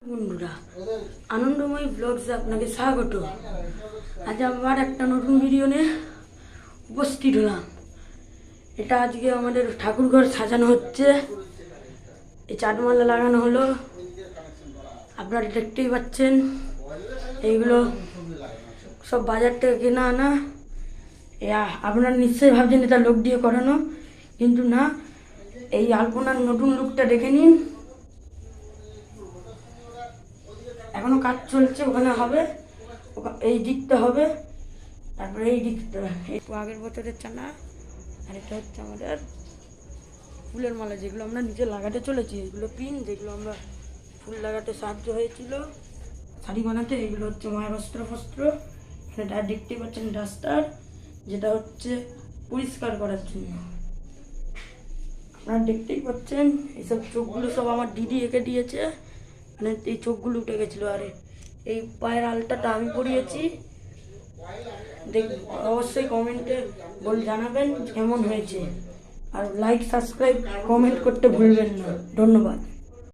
বন্ধুরা, আনন্দময় ব্লগসে আপনাকে স্বাগত। আজ আবার একটা নতুন ভিডিও নিয়ে উপস্থিত হলাম। এটা আজকে আমাদের ঠাকুরঘর সাজানো হচ্ছে। এই চাটমালা লাগানো হলো, আপনারা দেখতেই পাচ্ছেন। এইগুলো সব বাজার থেকে কেনা আনা। আপনারা নিশ্চয়ই ভাবছেন এটা লোক দিয়ে করানো, কিন্তু না। এই আলপনার নতুন লুকটা দেখে নিন। এখনো কাজ চলছে, ওখানে হবে, এই দিকটা হবে, তারপরে এই দিকটা। এই আগের বছরের চানা, আর এটা হচ্ছে আমাদের ফুলের মালা, যেগুলো আমরা নিচে লাগাতে চলেছি। এগুলো পিন, যেগুলো আমরা ফুল লাগাতে সাহায্য হয়েছিল শাড়ি বানাতে। এগুলো হচ্ছে মায়ের অস্ত্র ফস্ত্র। এটা দেখতেই পাচ্ছেন ডাস্টার, যেটা হচ্ছে পরিষ্কার করার জন্য। আপনারা দেখতেই পাচ্ছেন এইসব চোখগুলো সব আমার দিদি এঁকে দিয়েছে। মানে এই চোখগুলো উঠে গেছিলো। আর এই পায়ের আলতাটা আমি পরিয়েছি। অবশ্যই কমেন্টে জানাবেন কেমন হয়েছে। আর লাইক, সাবস্ক্রাইব, কমেন্ট করতে ভুলবেন না। ধন্যবাদ।